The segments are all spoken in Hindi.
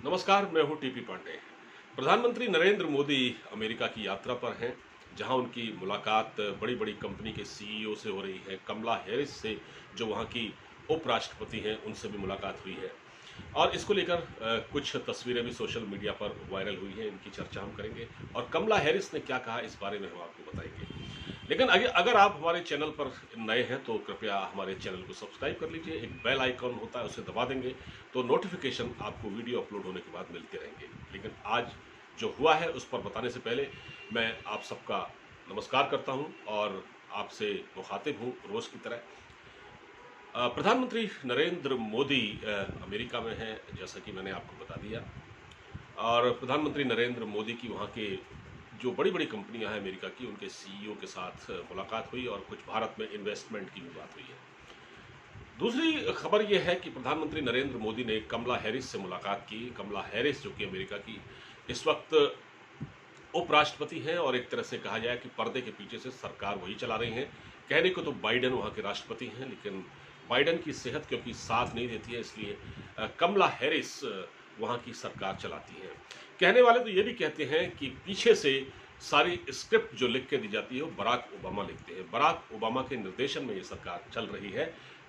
नमस्कार, मैं हूं टीपी पांडे। प्रधानमंत्री नरेंद्र मोदी अमेरिका की यात्रा पर हैं, जहां उनकी मुलाकात बड़ी-बड़ी कंपनी के सीईओ से हो रही है। कमला हैरिस से, जो वहां की उपराष्ट्रपति हैं, उनसे भी मुलाकात हुई है। और इसको लेकर कुछ तस्वीरें भी सोशल मीडिया पर वायरल हुई हैं, इनकी चर्चा हम करेंगे। और कमला हैरिस ने क्या कहा, इस बारे में हम आपको बताएंगे। लेकिन अगर आप हमारे चैनल पर नए हैं तो कृपया हमारे चैनल को सब्सक्राइब कर लीजिए। एक बेल आइकॉन होता है, उसे दबा देंगे तो नोटिफिकेशन आपको वीडियो अपलोड होने के बाद मिलते रहेंगे। लेकिन आज जो हुआ है उस पर बताने से पहले मैं आप सबका नमस्कार करता हूं और आपसे मुखातिब हूं रोज़ की तरह। प्रधानमंत्री नरेंद्र मोदी अमेरिका में हैं, जैसा कि मैंने आपको बता दिया। और प्रधानमंत्री नरेंद्र मोदी की वहाँ के जो बड़ी-बड़ी कंपनियां हैं अमेरिका की, उनके सीईओ के साथ मुलाकात हुई और कुछ भारत में इन्वेस्टमेंट की भी बात हुई है। दूसरी खबर यह है कि प्रधानमंत्री नरेंद्र मोदी ने कमला हैरिस से मुलाकात की। कमला हैरिस, जो कि अमेरिका की इस वक्त उपराष्ट्रपति हैं और एक तरह से कहा जाए कि पर्दे के पीछे से सरकार वही चला रही हैं। कहने को तो बाइडेन वहाँ के राष्ट्रपति हैं, लेकिन बाइडेन की सेहत क्योंकि साथ नहीं देती है, इसलिए कमला हैरिस वहाँ की सरकार चलाती हैं। कहने वाले तो ये भी कहते हैं कि पीछे से सारी स्क्रिप्ट जो लिख के दी जाती है वो बराक ओबामा लिखते हैं। बराक ओबामा के निर्देशन में ये सरकार चल रही है,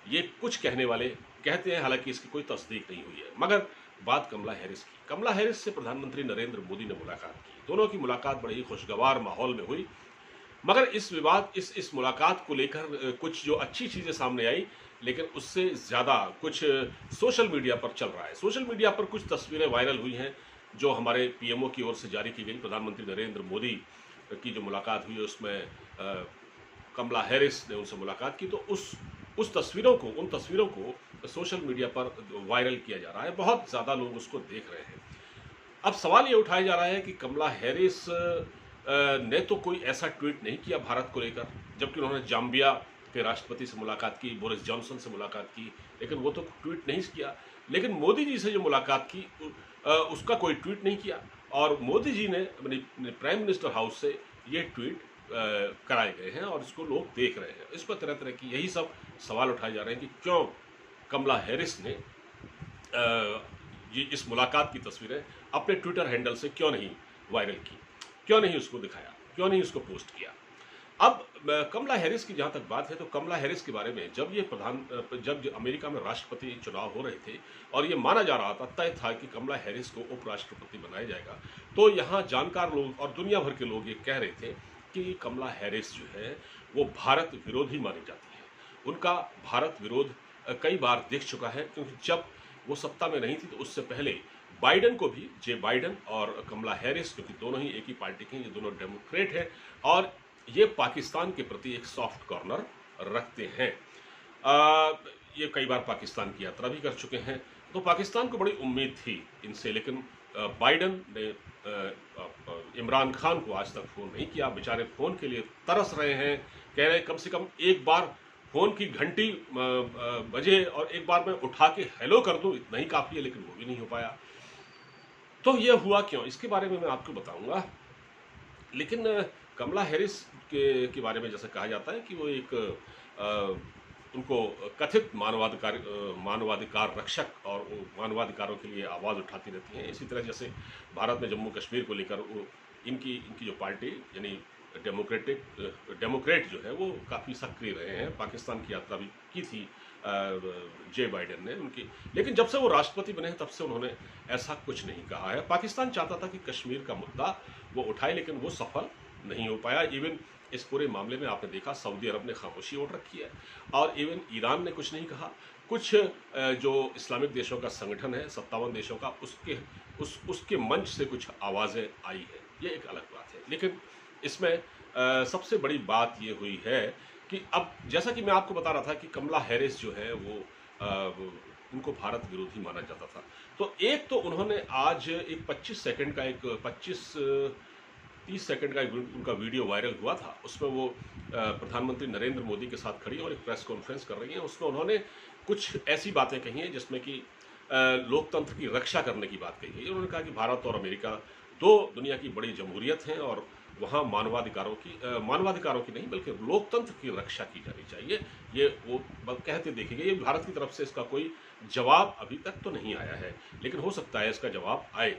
ये कुछ कहने वाले कहते हैं, हालांकि इसकी कोई तस्दीक नहीं हुई है। मगर बात कमला हैरिस की। कमला हैरिस से प्रधानमंत्री नरेंद्र मोदी ने मुलाकात की। दोनों की मुलाकात बड़े ही खुशगवार माहौल में हुई। मगर इस मुलाकात को लेकर कुछ जो अच्छी चीज़ें सामने आई, लेकिन उससे ज़्यादा कुछ सोशल मीडिया पर चल रहा है। सोशल मीडिया पर कुछ तस्वीरें वायरल हुई हैं, जो हमारे पीएमओ की ओर से जारी की गई। प्रधानमंत्री नरेंद्र मोदी की जो मुलाकात हुई, उसमें कमला हैरिस ने उनसे मुलाकात की, तो उन तस्वीरों को सोशल मीडिया पर वायरल किया जा रहा है। बहुत ज़्यादा लोग उसको देख रहे हैं। अब सवाल ये उठाया जा रहा है कि कमला हैरिस ने तो कोई ऐसा ट्वीट नहीं किया भारत को लेकर, जबकि उन्होंने जाम्बिया के राष्ट्रपति से मुलाकात की, बोरिस जॉनसन से मुलाकात की, लेकिन वो तो ट्वीट नहीं किया। लेकिन मोदी जी से जो मुलाकात की उसका कोई ट्वीट नहीं किया। और मोदी जी ने अपने प्राइम मिनिस्टर हाउस से ये ट्वीट कराए गए हैं और इसको लोग देख रहे हैं। इस पर तरह तरह की यही सब सवाल उठाए जा रहे हैं कि क्यों कमला हैरिस ने ये इस मुलाकात की तस्वीरें अपने ट्विटर हैंडल से क्यों नहीं वायरल की, क्यों नहीं उसको दिखाया, क्यों नहीं उसको पोस्ट किया। अब कमला हैरिस की जहाँ तक बात है, तो कमला हैरिस के बारे में जब अमेरिका में राष्ट्रपति चुनाव हो रहे थे और ये माना जा रहा था, तय था कि कमला हैरिस को उपराष्ट्रपति बनाया जाएगा, तो यहाँ जानकार लोग और दुनिया भर के लोग ये कह रहे थे कि कमला हैरिस जो है वो भारत विरोधी मानी जाती है। उनका भारत विरोध कई बार दिख चुका है, क्योंकि जब वो सत्ता में नहीं थी तो उससे पहले बाइडेन को भी, जे बाइडेन और कमला हैरिस, क्योंकि दोनों ही एक ही पार्टी के हैं, ये दोनों डेमोक्रेट हैं और ये पाकिस्तान के प्रति एक सॉफ्ट कॉर्नर रखते हैं। ये कई बार पाकिस्तान की यात्रा भी कर चुके हैं, तो पाकिस्तान को बड़ी उम्मीद थी इनसे। लेकिन बाइडेन ने इमरान खान को आज तक फ़ोन नहीं किया। बेचारे फ़ोन के लिए तरस रहे हैं, कह रहे हैं कम से कम एक बार फ़ोन की घंटी बजे और एक बार मैं उठा के हेलो कर दूं, इतना ही काफ़ी है, लेकिन वो भी नहीं हो पाया। तो ये हुआ क्यों, इसके बारे में मैं आपको बताऊंगा। लेकिन कमला हैरिस के बारे में जैसे कहा जाता है कि वो एक उनको कथित मानवाधिकार रक्षक और वो मानवाधिकारों के लिए आवाज़ उठाती रहती हैं। इसी तरह जैसे भारत में जम्मू कश्मीर को लेकर वो इनकी जो पार्टी यानी डेमोक्रेट जो है वो काफ़ी सक्रिय रहे हैं। पाकिस्तान की यात्रा भी की थी जे बाइडेन ने उनकी। लेकिन जब से वो राष्ट्रपति बने हैं तब से उन्होंने ऐसा कुछ नहीं कहा है। पाकिस्तान चाहता था कि कश्मीर का मुद्दा वो उठाए, लेकिन वो सफल नहीं हो पाया। इवन इस पूरे मामले में आपने देखा सऊदी अरब ने खामोशी ओढ़ रखी है और इवन ईरान ने कुछ नहीं कहा। कुछ जो इस्लामिक देशों का संगठन है 57 देशों का, उसके मंच से कुछ आवाज़ें आई है, ये एक अलग बात है। लेकिन इसमें सबसे बड़ी बात ये हुई है कि अब जैसा कि मैं आपको बता रहा था कि कमला हैरिस जो है वो उनको भारत विरोधी माना जाता था। तो एक तो उन्होंने आज एक 30 सेकंड का उनका वीडियो वायरल हुआ था। उसमें वो प्रधानमंत्री नरेंद्र मोदी के साथ खड़ी और एक प्रेस कॉन्फ्रेंस कर रही हैं। उसमें उन्होंने कुछ ऐसी बातें कही हैं जिसमें कि लोकतंत्र की रक्षा करने की बात कही है। उन्होंने कहा कि भारत और अमेरिका दो दुनिया की बड़ी जमहूरियत हैं और मानवाधिकारों की नहीं बल्कि लोकतंत्र की रक्षा की जानी चाहिए। ये वो कहते देखेंगे। ये भारत की तरफ से इसका कोई जवाब अभी तक तो नहीं आया है, लेकिन हो सकता है इसका जवाब आए।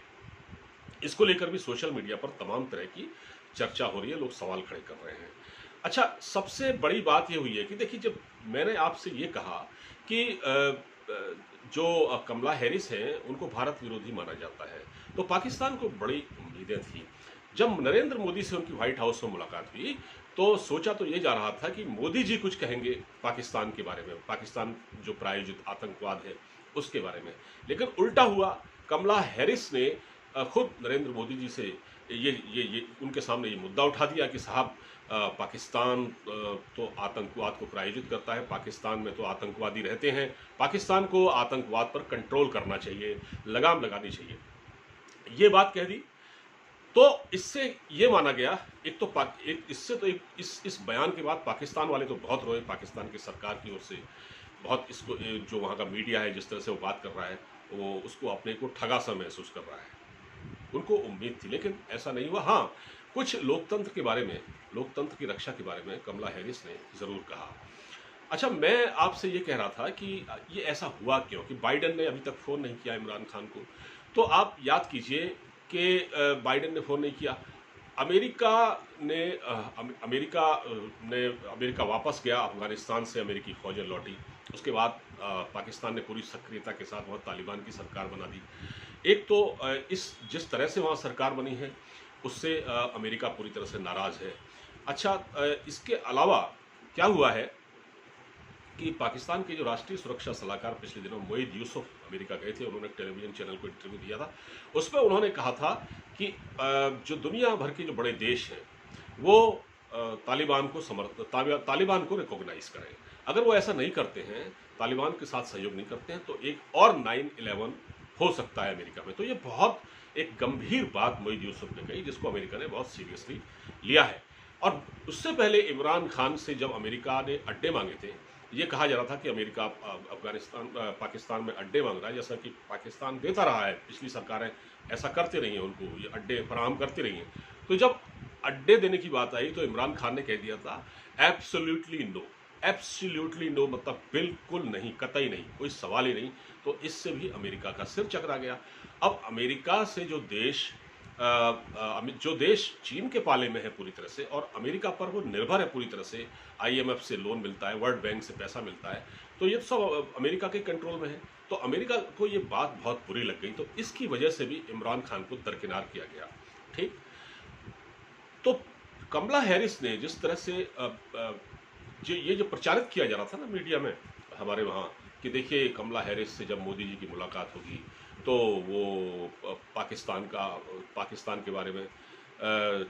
इसको लेकर भी सोशल मीडिया पर तमाम तरह की चर्चा हो रही है, लोग सवाल खड़े कर रहे हैं। अच्छा, सबसे बड़ी बात ये हुई है कि देखिए, जब मैंने आपसे ये कहा कि जो कमला हैरिस हैं उनको भारत विरोधी माना जाता है, तो पाकिस्तान को बड़ी उम्मीदें थी। जब नरेंद्र मोदी से उनकी व्हाइट हाउस में मुलाकात हुई तो सोचा तो ये जा रहा था कि मोदी जी कुछ कहेंगे पाकिस्तान के बारे में, पाकिस्तान जो प्रायोजित आतंकवाद है उसके बारे में, लेकिन उल्टा हुआ। कमला हैरिस ने खुद नरेंद्र मोदी जी से ये उनके सामने ये मुद्दा उठा दिया कि साहब, पाकिस्तान तो आतंकवाद को प्रायोजित करता है, पाकिस्तान में तो आतंकवादी रहते हैं, पाकिस्तान को आतंकवाद पर कंट्रोल करना चाहिए, लगाम लगानी चाहिए, ये बात कह दी। तो इससे ये माना गया, एक तो इससे तो इस बयान के बाद पाकिस्तान वाले तो बहुत रोए, पाकिस्तान की सरकार की ओर से बहुत, इसको जो वहाँ का मीडिया है जिस तरह से वो बात कर रहा है, वो उसको अपने को ठगा सा महसूस कर रहा है। उनको उम्मीद थी, लेकिन ऐसा नहीं हुआ। हाँ, कुछ लोकतंत्र की रक्षा के बारे में कमला हैरिस ने ज़रूर कहा। अच्छा, मैं आपसे ये कह रहा था कि ये ऐसा हुआ क्यों कि बाइडेन ने अभी तक फ़ोन नहीं किया इमरान खान को। तो आप याद कीजिए कि बाइडेन ने फ़ोन नहीं किया। अमेरिका ने अमेरिका वापस गया अफ़गानिस्तान से, अमेरिकी फ़ौजें लौटी। उसके बाद पाकिस्तान ने पूरी सक्रियता के साथ वहाँ तालिबान की सरकार बना दी। एक तो इस जिस तरह से वहाँ सरकार बनी है उससे अमेरिका पूरी तरह से नाराज़ है। अच्छा, इसके अलावा क्या हुआ है कि पाकिस्तान के जो राष्ट्रीय सुरक्षा सलाहकार पिछले दिनों मोईद यूसुफ अमेरिका गए थे, उन्होंने एक टेलीविज़न चैनल को इंटरव्यू दिया था। उसमें उन्होंने कहा था कि जो दुनिया भर के जो बड़े देश हैं वो तालिबान को रिकॉग्नाइज करें। अगर वो ऐसा नहीं करते हैं, तालिबान के साथ सहयोग नहीं करते हैं, तो एक और 9/11 हो सकता है अमेरिका में। तो ये बहुत एक गंभीर बात मोईद यूसुफ ने कही, जिसको अमेरिका ने बहुत सीरियसली लिया है। और उससे पहले इमरान खान से जब अमेरिका ने अड्डे मांगे थे, ये कहा जा रहा था कि अमेरिका पाकिस्तान में अड्डे मांग रहा है, जैसा कि पाकिस्तान देता रहा है, पिछली सरकारें ऐसा करते रही हैं, उनको ये अड्डे फराहम करती रही हैं। तो जब अड्डे देने की बात आई तो इमरान खान ने कह दिया था एब्सोल्युटली नो, एब्सोल्युटली नो, मतलब बिल्कुल नहीं, कतई नहीं, कोई सवाल ही नहीं। तो इससे भी अमेरिका का सिर चकरा गया। अब अमेरिका से जो देश चीन के पाले में है पूरी तरह से, और अमेरिका पर वो निर्भर है पूरी तरह से, IMF से लोन मिलता है, वर्ल्ड बैंक से पैसा मिलता है, तो ये सब अमेरिका के कंट्रोल में है। तो अमेरिका को ये बात बहुत बुरी लग गई, तो इसकी वजह से भी इमरान खान को दरकिनार किया गया। ठीक, तो कमला हैरिस ने जिस तरह से ये जो प्रचारित किया जा रहा था ना मीडिया में हमारे वहाँ, कि देखिए कमला हैरिस से जब मोदी जी की मुलाकात होगी तो वो पाकिस्तान के बारे में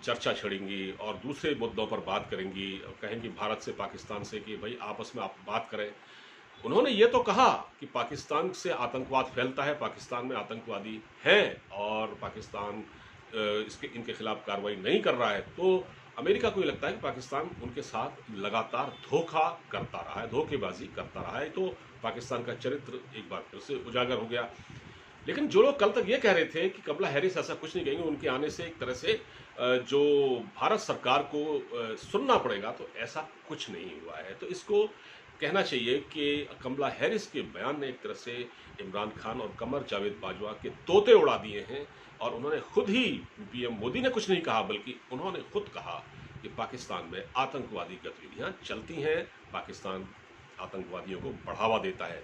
चर्चा छेड़ेंगी और दूसरे मुद्दों पर बात करेंगी, कहेंगी भारत से पाकिस्तान से कि भाई आपस में आप बात करें। उन्होंने ये तो कहा कि पाकिस्तान से आतंकवाद फैलता है, पाकिस्तान में आतंकवादी हैं और पाकिस्तान इनके खिलाफ कार्रवाई नहीं कर रहा है। तो अमेरिका को ये लगता है कि पाकिस्तान उनके साथ लगातार धोखा करता रहा है, धोखेबाजी करता रहा है। तो पाकिस्तान का चरित्र एक बार फिर से उजागर हो गया। लेकिन जो लोग कल तक ये कह रहे थे कि कमला हैरिस ऐसा कुछ नहीं कहेंगे, उनके आने से एक तरह से जो भारत सरकार को सुनना पड़ेगा, तो ऐसा कुछ नहीं हुआ है। तो इसको कहना चाहिए कि कमला हैरिस के बयान ने एक तरह से इमरान खान और कमर जावेद बाजवा के तोते उड़ा दिए हैं। और उन्होंने खुद ही, PM मोदी ने कुछ नहीं कहा, बल्कि उन्होंने खुद कहा कि पाकिस्तान में आतंकवादी गतिविधियां चलती हैं, पाकिस्तान आतंकवादियों को बढ़ावा देता है।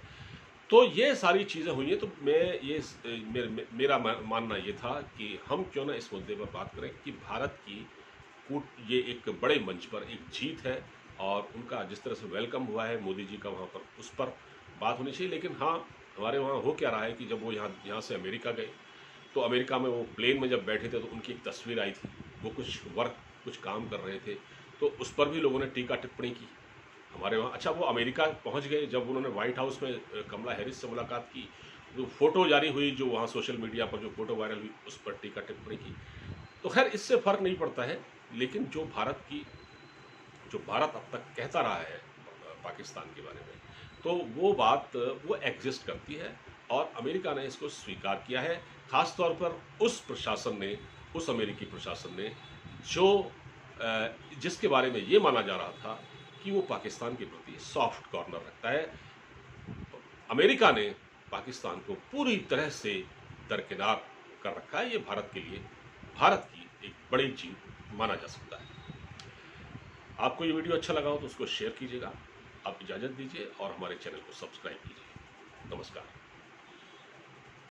तो ये सारी चीज़ें हुई हैं। तो मेरा मानना ये था कि हम क्यों ना इस मुद्दे पर बात करें कि भारत की ये एक बड़े मंच पर एक जीत है, और उनका जिस तरह से वेलकम हुआ है मोदी जी का वहाँ पर, उस पर बात होनी चाहिए। लेकिन हाँ, हमारे वहाँ हो क्या रहा है कि जब वो यहाँ से अमेरिका गए, तो अमेरिका में वो प्लेन में जब बैठे थे तो उनकी एक तस्वीर आई थी, वो कुछ काम कर रहे थे, तो उस पर भी लोगों ने टीका टिप्पणी की हमारे वहाँ। अच्छा, वो अमेरिका पहुँच गए, जब उन्होंने व्हाइट हाउस में कमला हैरिस से मुलाकात की, जो फ़ोटो जारी हुई, जो वहाँ सोशल मीडिया पर जो फ़ोटो वायरल हुई, उस पर टीका टिप्पणी की। तो खैर, इससे फ़र्क नहीं पड़ता है। लेकिन जो भारत अब तक कहता रहा है पाकिस्तान के बारे में, तो वो बात वो एग्जिस्ट करती है, और अमेरिका ने इसको स्वीकार किया है। ख़ास तौर पर उस अमेरिकी प्रशासन ने जो जिसके बारे में ये माना जा रहा था कि वो पाकिस्तान के प्रति सॉफ्ट कॉर्नर रखता है। अमेरिका ने पाकिस्तान को पूरी तरह से दरकिनार कर रखा है। ये भारत के लिए, भारत की एक बड़ी जीत माना जा सकता है। आपको ये वीडियो अच्छा लगा हो तो उसको शेयर कीजिएगा। आप इजाज़त दीजिए और हमारे चैनल को सब्सक्राइब कीजिए। नमस्कार।